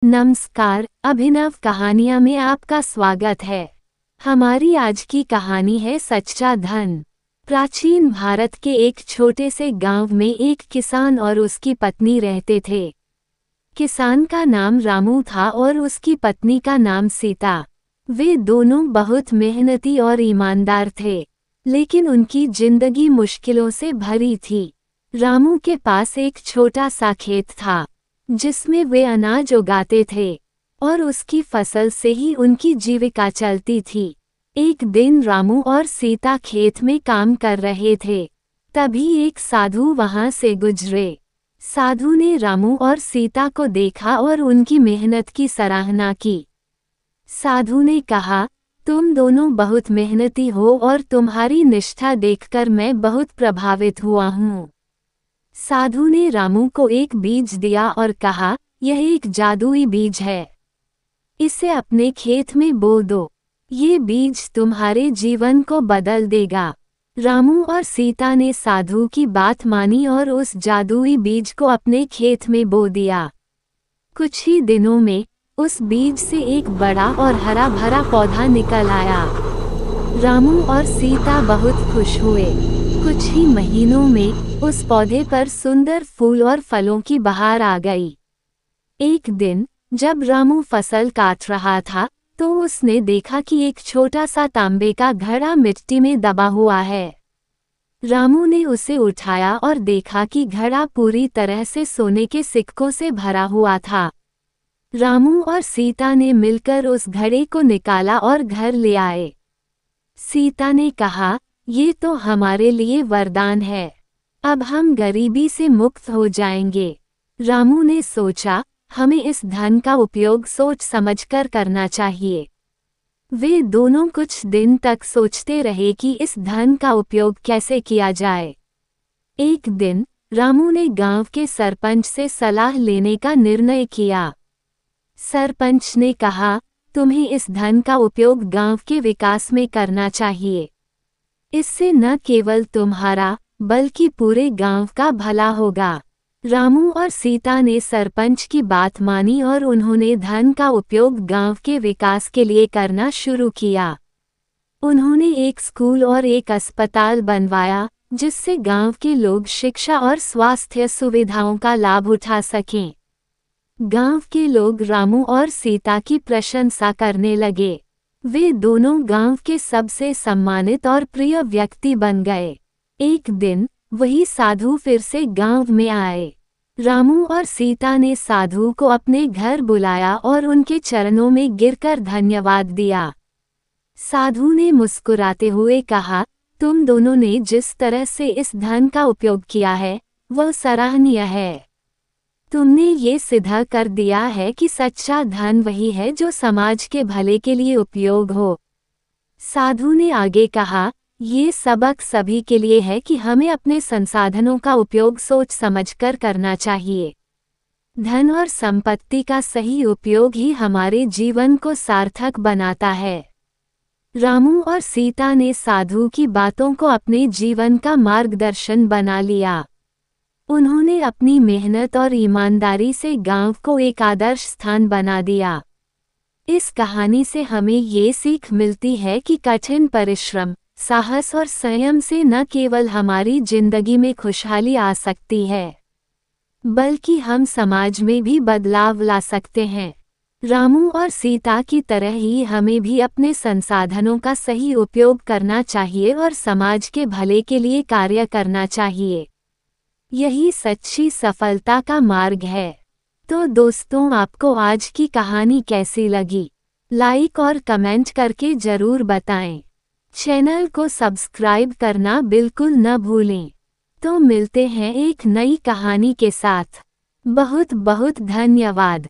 नमस्कार, अभिनव कहानियाँ में आपका स्वागत है। हमारी आज की कहानी है सच्चा धन। प्राचीन भारत के एक छोटे से गांव में एक किसान और उसकी पत्नी रहते थे। किसान का नाम रामू था और उसकी पत्नी का नाम सीता। वे दोनों बहुत मेहनती और ईमानदार थे, लेकिन उनकी जिंदगी मुश्किलों से भरी थी। रामू के पास एक छोटा सा खेत था जिसमें वे अनाज उगाते थे और उसकी फसल से ही उनकी जीविका चलती थी। एक दिन रामू और सीता खेत में काम कर रहे थे, तभी एक साधु वहां से गुजरे। साधु ने रामू और सीता को देखा और उनकी मेहनत की सराहना की। साधु ने कहा, तुम दोनों बहुत मेहनती हो और तुम्हारी निष्ठा देखकर मैं बहुत प्रभावित हुआ हूँ। साधु ने रामू को एक बीज दिया और कहा, यह एक जादुई बीज है, इसे अपने खेत में बो दो। ये बीज तुम्हारे जीवन को बदल देगा। रामू और सीता ने साधु की बात मानी और उस जादुई बीज को अपने खेत में बो दिया। कुछ ही दिनों में उस बीज से एक बड़ा और हरा भरा पौधा निकल आया। रामू और सीता बहुत खुश हुए। कुछ ही महीनों में उस पौधे पर सुंदर फूल और फलों की बहार आ गई। एक दिन जब रामू फसल काट रहा था तो उसने देखा कि एक छोटा सा तांबे का घड़ा मिट्टी में दबा हुआ है। रामू ने उसे उठाया और देखा कि घड़ा पूरी तरह से सोने के सिक्कों से भरा हुआ था। रामू और सीता ने मिलकर उस घड़े को निकाला और घर ले आए। सीता ने कहा, ये तो हमारे लिए वरदान है, अब हम गरीबी से मुक्त हो जाएंगे। रामू ने सोचा, हमें इस धन का उपयोग सोच समझकर करना चाहिए। वे दोनों कुछ दिन तक सोचते रहे कि इस धन का उपयोग कैसे किया जाए। एक दिन रामू ने गांव के सरपंच से सलाह लेने का निर्णय किया। सरपंच ने कहा, तुम्हें इस धन का उपयोग गांव के विकास में करना चाहिए। इससे न केवल तुम्हारा बल्कि पूरे गांव का भला होगा। रामू और सीता ने सरपंच की बात मानी और उन्होंने धन का उपयोग गांव के विकास के लिए करना शुरू किया। उन्होंने एक स्कूल और एक अस्पताल बनवाया जिससे गांव के लोग शिक्षा और स्वास्थ्य सुविधाओं का लाभ उठा सकें। गांव के लोग रामू और सीता की प्रशंसा करने लगे। वे दोनों गांव के सबसे सम्मानित और प्रिय व्यक्ति बन गए। एक दिन वही साधु फिर से गांव में आए। रामू और सीता ने साधु को अपने घर बुलाया और उनके चरणों में गिरकर धन्यवाद दिया। साधु ने मुस्कुराते हुए कहा, तुम दोनों ने जिस तरह से इस धन का उपयोग किया है वह सराहनीय है। तुमने ये सिद्ध कर दिया है कि सच्चा धन वही है जो समाज के भले के लिए उपयोग हो। साधु ने आगे कहा, ये सबक सभी के लिए है कि हमें अपने संसाधनों का उपयोग सोच समझकर करना चाहिए। धन और संपत्ति का सही उपयोग ही हमारे जीवन को सार्थक बनाता है। रामू और सीता ने साधु की बातों को अपने जीवन का मार्गदर्शन बना लिया। उन्होंने अपनी मेहनत और ईमानदारी से गांव को एक आदर्श स्थान बना दिया। इस कहानी से हमें ये सीख मिलती है कि कठिन परिश्रम, साहस और संयम से न केवल हमारी जिंदगी में खुशहाली आ सकती है, बल्कि हम समाज में भी बदलाव ला सकते हैं। रामू और सीता की तरह ही हमें भी अपने संसाधनों का सही उपयोग करना चाहिए और समाज के भले के लिए कार्य करना चाहिए। यही सच्ची सफलता का मार्ग है। तो दोस्तों, आपको आज की कहानी कैसी लगी? लाइक और कमेंट करके जरूर बताएं। चैनल को सब्सक्राइब करना बिल्कुल न भूलें। तो मिलते हैं एक नई कहानी के साथ। बहुत बहुत धन्यवाद।